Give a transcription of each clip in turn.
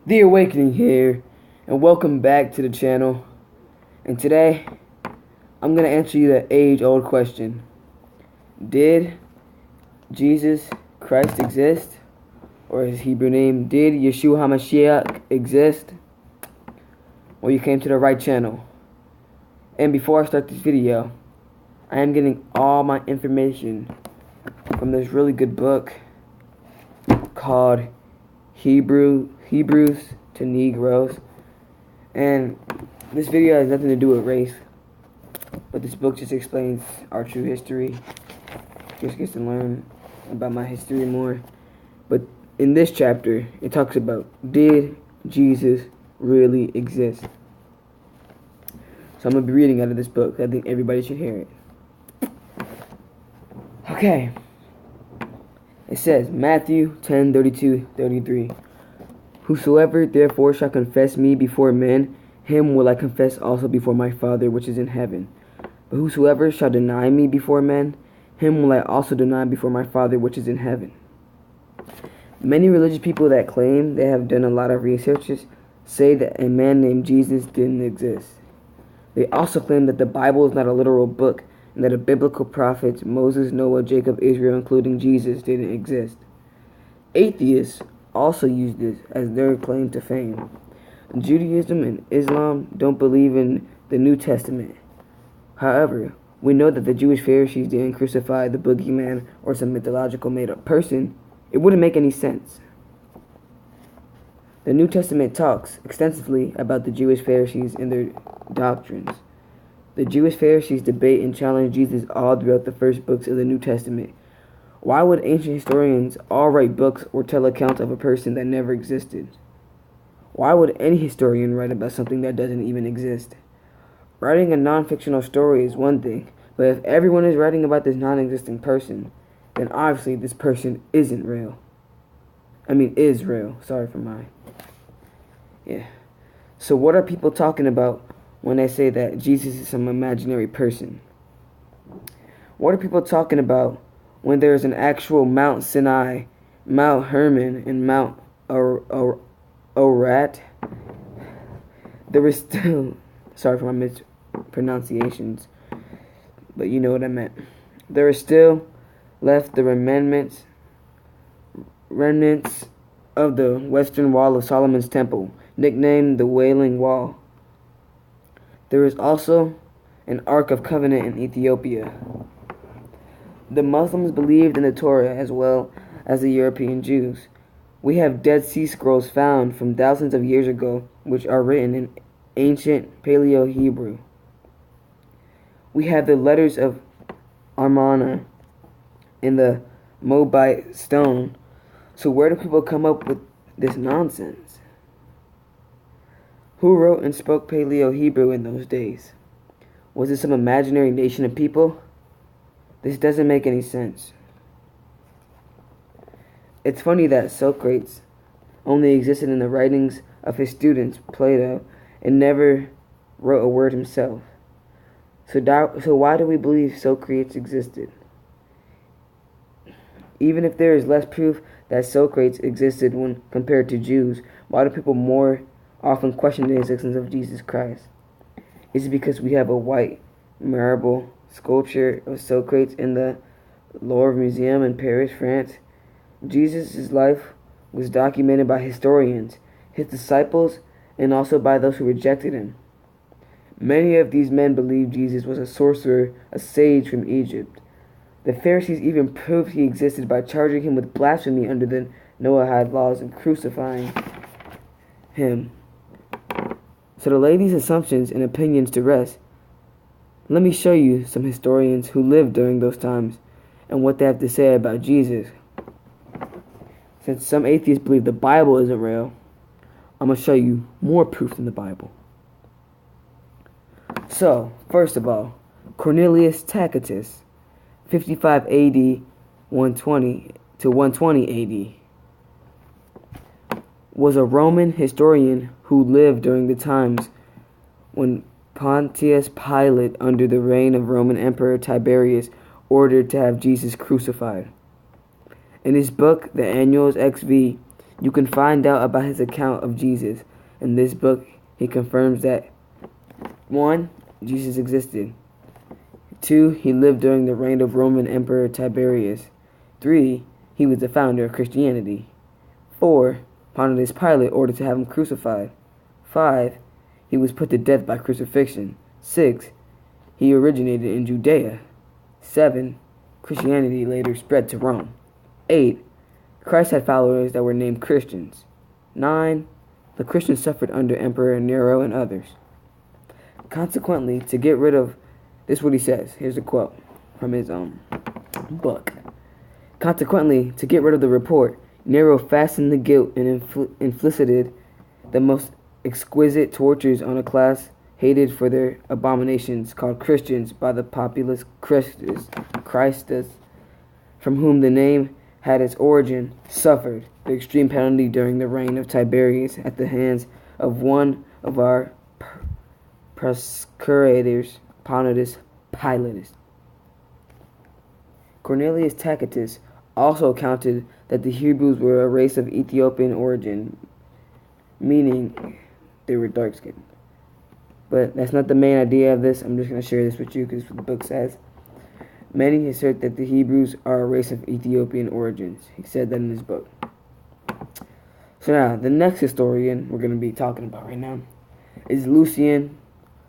The Awakening here, and welcome back to the channel. And today, I'm going to answer you the age-old question. Did Jesus Christ exist? Or his Hebrew name, did Yeshua HaMashiach exist? Well, you came to the right channel. And before I start this video, I am getting all my information from this really good book called Hebrews to Negroes. And this video has nothing to do with race, but this book just explains our true history. Just gets to learn about my history more. But in this chapter, it talks about, did Jesus really exist? So I'm going to be reading out of this book. I think everybody should hear it. Okay. It says, Matthew 10:32-33. Whosoever therefore shall confess me before men, him will I confess also before my Father which is in heaven. But whosoever shall deny me before men, him will I also deny before my Father which is in heaven. Many religious people that claim they have done a lot of researches say that a man named Jesus didn't exist. They also claim that the Bible is not a literal book, and that the biblical prophets, Moses, Noah, Jacob, Israel, including Jesus, didn't exist. Atheists also use this as their claim to fame. Judaism and Islam don't believe in the New Testament. However, we know that the Jewish Pharisees didn't crucify the boogeyman or some mythological made-up person. It wouldn't make any sense. The New Testament talks extensively about the Jewish Pharisees and their doctrines. The Jewish Pharisees debate and challenge Jesus all throughout the first books of the New Testament. Why would ancient historians all write books or tell accounts of a person that never existed? Why would any historian write about something that doesn't even exist? Writing a non-fictional story is one thing, but if everyone is writing about this non-existent person, then obviously this person isn't real. Is real. Sorry for my... Yeah. So what are people talking about when they say that Jesus is some imaginary person? What are people talking about when there is an actual Mount Sinai, Mount Hermon, and Mount Orat? There is still... Sorry for my mispronunciations, but you know what I meant. There is still left the remnants of the western wall of Solomon's temple, nicknamed the Wailing Wall. There is also an Ark of Covenant in Ethiopia. The Muslims believed in the Torah as well as the European Jews. We have Dead Sea Scrolls found from thousands of years ago, which are written in ancient Paleo-Hebrew. We have the letters of Amarna in the Moabite stone. So where do people come up with this nonsense? Who wrote and spoke Paleo-Hebrew in those days? Was it some imaginary nation of people? This doesn't make any sense. It's funny that Socrates only existed in the writings of his students, Plato, and never wrote a word himself. So why do we believe Socrates existed? Even if there is less proof that Socrates existed when compared to Jews, why do people more often question the existence of Jesus Christ? Is it because we have a white marble sculpture of Socrates in the Louvre Museum in Paris, France? Jesus' life was documented by historians, his disciples, and also by those who rejected him. Many of these men believed Jesus was a sorcerer, a sage from Egypt. The Pharisees even proved he existed by charging him with blasphemy under the Noahide laws and crucifying him. So to lay these assumptions and opinions to rest, let me show you some historians who lived during those times and what they have to say about Jesus. Since some atheists believe the Bible isn't real, I'm going to show you more proof in the Bible. So, first of all, Cornelius Tacitus, 55 AD, 120 to 120 AD, was a Roman historian who lived during the times when Pontius Pilate, under the reign of Roman Emperor Tiberius, ordered to have Jesus crucified. In his book, The Annals XV, You can find out about his account of Jesus. In this book, he confirms that 1. Jesus existed. 2. He lived during the reign of Roman Emperor Tiberius. 3. He was the founder of Christianity. 4. Pontius Pilate ordered to have him crucified. 5. He was put to death by crucifixion. 6. He originated in Judea. 7. Christianity later spread to Rome. 8. Christ had followers that were named Christians. 9. The Christians suffered under Emperor Nero and others. Consequently, to get rid of, this is what he says. Here's a quote from his book. Consequently, to get rid of the report, Nero fastened the guilt and inflicted the most exquisite tortures on a class hated for their abominations, called Christians by the populace Christus, from whom the name had its origin, suffered the extreme penalty during the reign of Tiberius at the hands of one of our procurators, Pontius Pilate. Cornelius Tacitus also counted that the Hebrews were a race of Ethiopian origin, meaning they were dark-skinned. But that's not the main idea of this. I'm just going to share this with you because the book says. Many assert that the Hebrews are a race of Ethiopian origins. He said that in his book. So now, the next historian we're going to be talking about right now is Lucian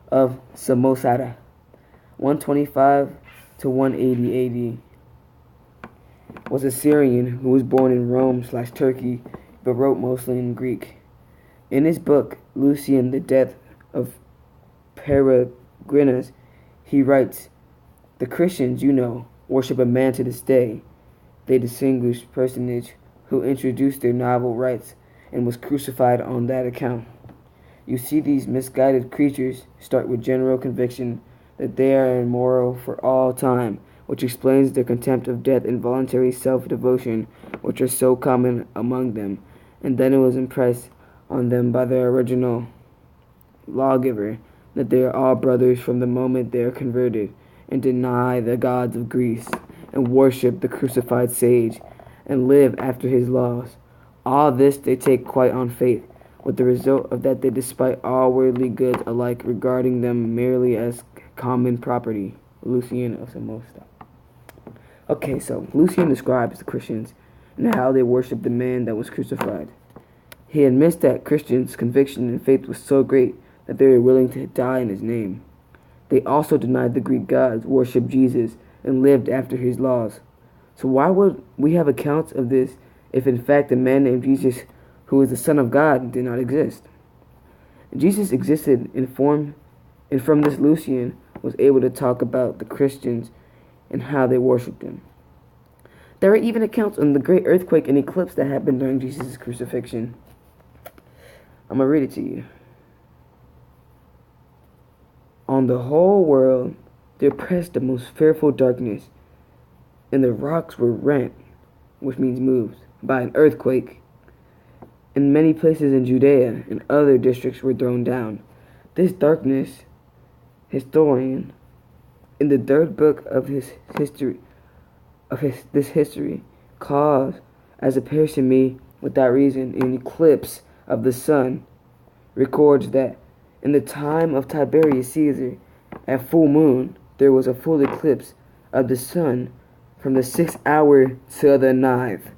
of Samosata, 125 to 180 AD. Was a Syrian who was born in Rome/Turkey, but wrote mostly in Greek. In his book, Lucian, the Death of Peregrinus, he writes, "The Christians, worship a man to this day, the distinguished personage who introduced their novel rites and was crucified on that account. You see, these misguided creatures start with general conviction that they are immoral for all time, which explains their contempt of death and voluntary self-devotion, which are so common among them, and then it was impressed on them by their original lawgiver that they are all brothers from the moment they are converted, and deny the gods of Greece, and worship the crucified sage, and live after his laws. All this they take quite on faith, with the result of that they despise all worldly goods alike, regarding them merely as common property." Lucian of Samosata. Okay, so Lucian describes the Christians and how they worship the man that was crucified. He admits that Christians' conviction and faith was so great that they were willing to die in his name. They also denied the Greek gods, worshipped Jesus, and lived after his laws. So why would we have accounts of this if in fact a man named Jesus, who is the Son of God, did not exist? Jesus existed in form, and from this Lucian was able to talk about the Christians and how they worshipped him. There are even accounts on the great earthquake and eclipse that happened during Jesus' crucifixion. I'm going to read it to you. "On the whole world there pressed the most fearful darkness, and the rocks were rent," which means moved, "by an earthquake. And many places in Judea and other districts were thrown down. This darkness, historian, in the third book of his history, this history, caused, as appears to me without reason, an eclipse of the sun, records that in the time of Tiberius Caesar, at full moon, there was a full eclipse of the sun from the 6th hour to the 9th,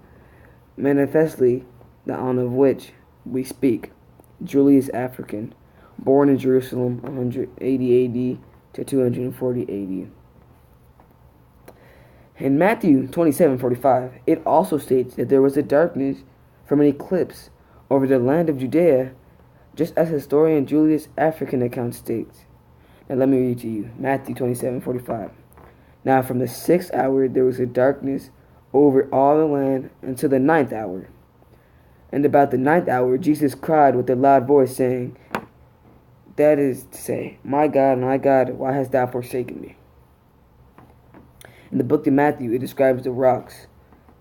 manifestly the on of which we speak, Julius African, born in Jerusalem 180 AD to 240 AD. In Matthew 27:45, it also states that there was a darkness from an eclipse over the land of Judea, just as historian Julius African account states. Now let me read to you, Matthew 27:45. "Now from the 6th hour there was a darkness over all the land until the 9th hour. And about the 9th hour Jesus cried with a loud voice, saying," that is to say, my God, why hast thou forsaken me?" In the book of Matthew, it describes the rocks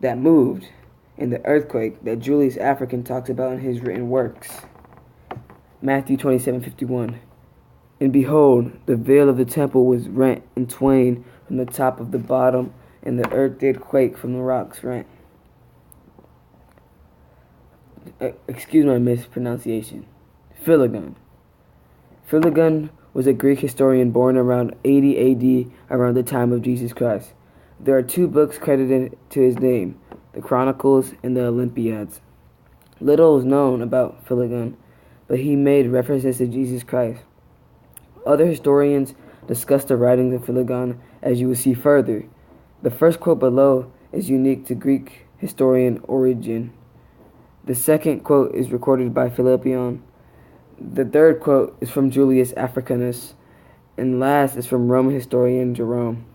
that moved and the earthquake that Julius African talks about in his written works. Matthew 27:51. "And behold, the veil of the temple was rent in twain from the top of the bottom, and the earth did quake from the rocks rent." excuse my mispronunciation, Philogon. Philogon was a Greek historian born around 80 AD, around the time of Jesus Christ. There are two books credited to his name, the Chronicles and the Olympiads. Little is known about Philogon, but he made references to Jesus Christ. Other historians discuss the writings of Philogon, as you will see further. The first quote below is unique to Greek historian Origen. The second quote is recorded by Philippion. The third quote is from Julius Africanus, and last is from Roman historian Jerome.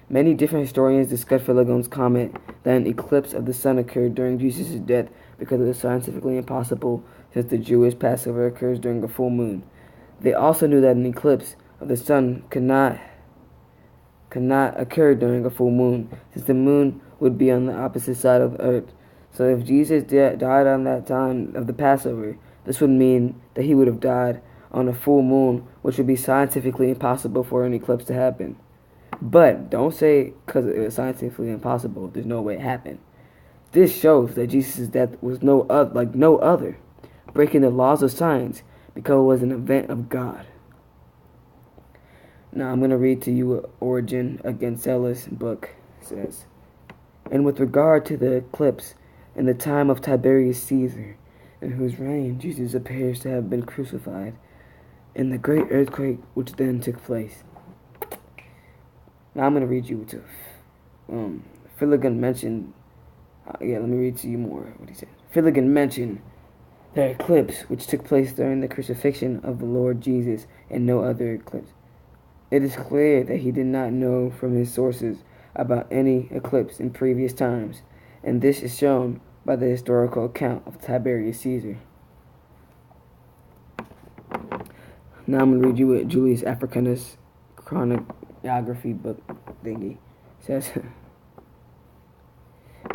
Many different historians discuss Philogon's comment that an eclipse of the sun occurred during Jesus' death because it was scientifically impossible, since the Jewish Passover occurs during a full moon. They also knew that an eclipse of the sun could not occur during a full moon, since the moon would be on the opposite side of the earth. So if Jesus died on that time of the Passover, this would mean that he would have died on a full moon, which would be scientifically impossible for an eclipse to happen. But don't say because it was scientifically impossible, there's no way it happened. This shows that Jesus' death was no other, breaking the laws of science because it was an event of God. Now I'm going to read to you what Origen against Zealous book says. And with regard to the eclipse in the time of Tiberius Caesar, in whose reign Jesus appears to have been crucified, and the great earthquake which then took place. Now I'm going to read you to Philogon mentioned. Let me read to you more what he said. Philogon mentioned the eclipse which took place during the crucifixion of the Lord Jesus, and no other eclipse. It is clear that he did not know from his sources about any eclipse in previous times, and this is shown by the historical account of Tiberius Caesar. Now I'm going to read you what Julius Africanus chronography book thingy says.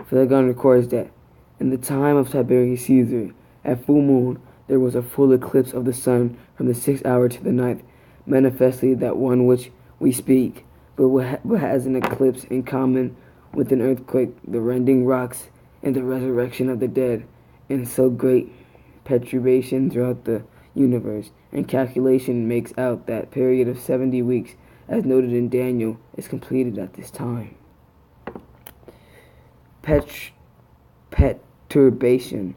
Philogon records that in the time of Tiberius Caesar, at full moon, there was a full eclipse of the sun from the 6th hour to the 9th, manifestly that one which we speak, but what has an eclipse in common with an earthquake, the rending rocks, and the resurrection of the dead, and so great perturbation throughout the universe, and calculation makes out that period of 70 weeks, as noted in Daniel, is completed at this time. Perturbation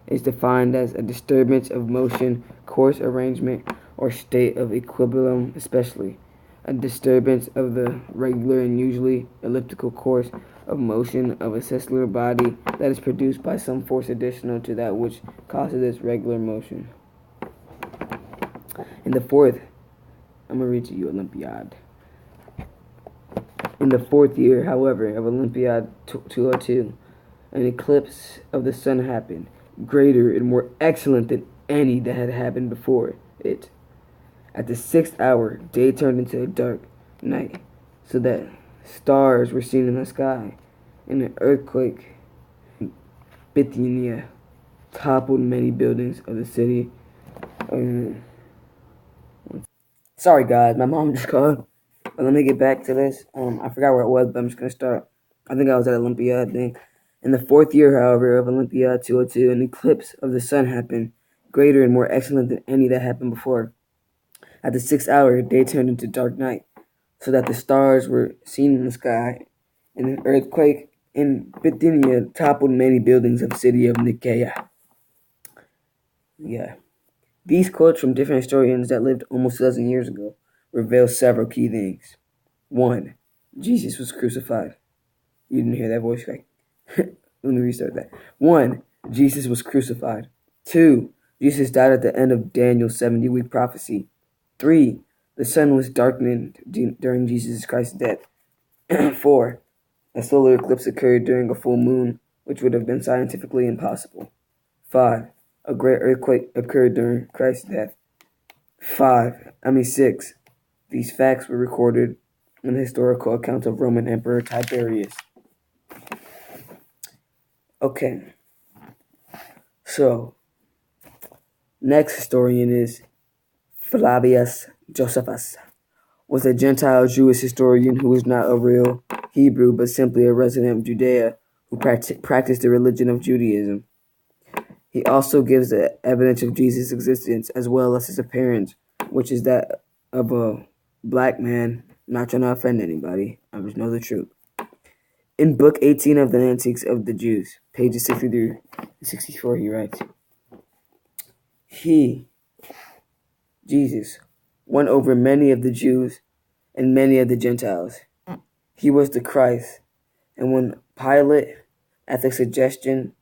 is defined as a disturbance of motion, course arrangement, or state of equilibrium, especially a disturbance of the regular and usually elliptical course of motion of a cellular body that is produced by some force additional to that which causes its regular motion. In the fourth, I'm going to read to you Olympiad. In the 4th year, however, of Olympiad 202, an eclipse of the sun happened, greater and more excellent than any that had happened before it. At the 6th hour, day turned into a dark night, so that stars were seen in the sky, and an earthquake in Bithynia toppled many buildings of the city. Sorry guys, my mom just called. But let me get back to this. I forgot where it was, but I'm just going to start. I think I was at Olympiad thing. In the 4th year, however, of Olympiad 202, an eclipse of the sun happened, greater and more excellent than any that happened before. At the 6th hour, day turned into dark night, so that the stars were seen in the sky, and an earthquake in Bithynia toppled many buildings of the city of Nicaea. These quotes from different historians that lived almost 1,000 years ago reveal several key things. 1. Jesus was crucified. You didn't hear that voice crack. Let me restart that. 1. Jesus was crucified. 2. Jesus died at the end of Daniel's 70-week prophecy. 3. The sun was darkened during Jesus Christ's death. 4. A solar eclipse occurred during a full moon, which would have been scientifically impossible. 5. A great earthquake occurred during Christ's death. 6. These facts were recorded in the historical accounts of Roman Emperor Tiberius. Okay. So, next historian is Flavius Josephus. Was a Gentile Jewish historian who was not a real Hebrew but simply a resident of Judea who practiced the religion of Judaism. He also gives the evidence of Jesus' existence as well as his appearance, which is that of a black man. I'm not trying to offend anybody. I just know the truth. In Book 18 of the Antiques of the Jews, pages 63 to 64, he writes, He, Jesus, won over many of the Jews and many of the Gentiles. He was the Christ. And when Pilate, at the suggestion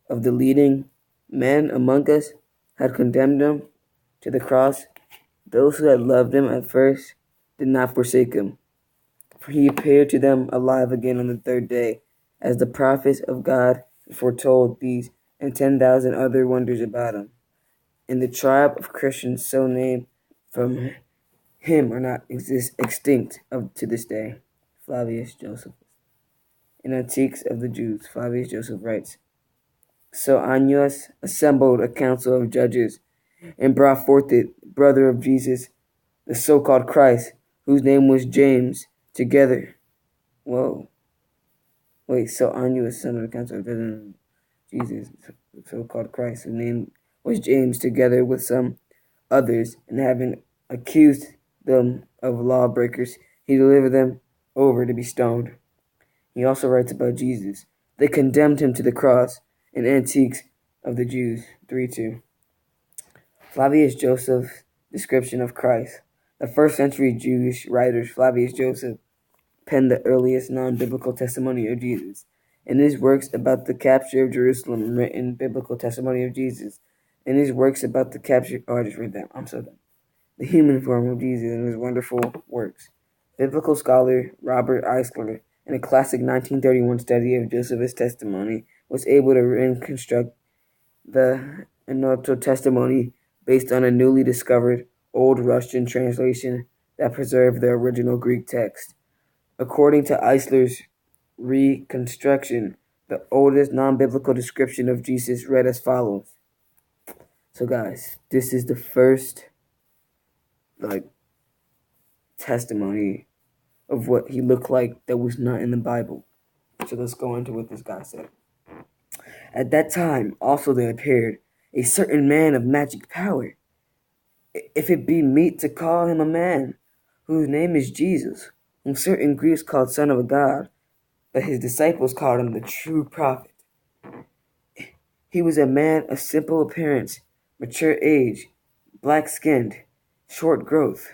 of the leading men among us, had condemned him to the cross, those who had loved him at first did not forsake him. For he appeared to them alive again on the third day, as the prophets of God foretold these and 10,000 other wonders about him. And the tribe of Christians so named from him are not extinct to this day. Flavius Joseph. In Antiques of the Jews, Flavius Joseph writes, So Annius assembled a council of judges and brought forth the brother of Jesus, the so-called Christ, whose name was James, together. Whoa. Wait, so Annius assembled a council of judges and Jesus, the so-called Christ, whose name was James, together with some others, and having accused them of lawbreakers, he delivered them over to be stoned. He also writes about Jesus. They condemned him to the cross in Antiques of the Jews 3:2. Flavius Joseph's description of Christ. The first century Jewish writer Flavius Joseph penned the earliest non-biblical testimony of Jesus. In his works about the capture of Jerusalem, written biblical testimony of Jesus. In his works about the capture, I just read that. I'm so done. The human form of Jesus and his wonderful works. Biblical scholar Robert Eisler, in a classic 1931 study of Joseph's testimony, was able to reconstruct the anecdotal testimony based on a newly discovered Old Russian translation that preserved the original Greek text. According to Eisler's reconstruction, the oldest non-biblical description of Jesus read as follows. So guys, this is the first testimony of what he looked like that was not in the Bible. So let's go into what this guy said. At that time also there appeared a certain man of magic power, if it be meet to call him a man, whose name is Jesus, whom certain Greeks called Son of God, but his disciples called him the true prophet. He was a man of simple appearance, mature age, black-skinned, short growth,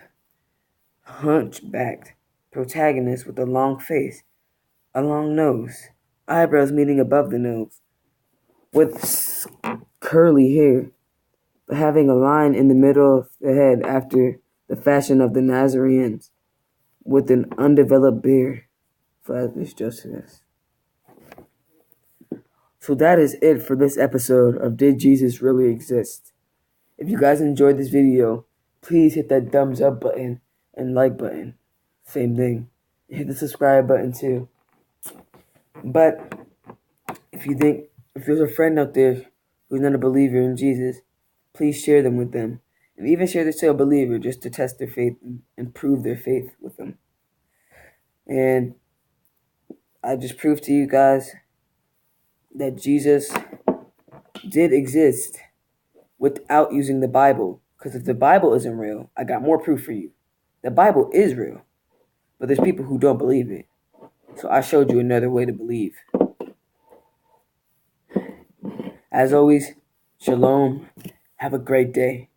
hunchbacked, protagonist with a long face, a long nose, eyebrows meeting above the nose, with curly hair, but having a line in the middle of the head after the fashion of the Nazarenes, with an undeveloped beard. Flavius Josephus. So that is it for this episode of Did Jesus Really Exist? If you guys enjoyed this video, please hit that thumbs up button and like button. Same thing. Hit the subscribe button too. But if there's a friend out there who's not a believer in Jesus, please share them with them. And even share this to a believer just to test their faith and prove their faith with them. And I just proved to you guys that Jesus did exist without using the Bible. Because if the Bible isn't real, I got more proof for you. The Bible is real, but there's people who don't believe it. So I showed you another way to believe. As always, shalom. Have a great day.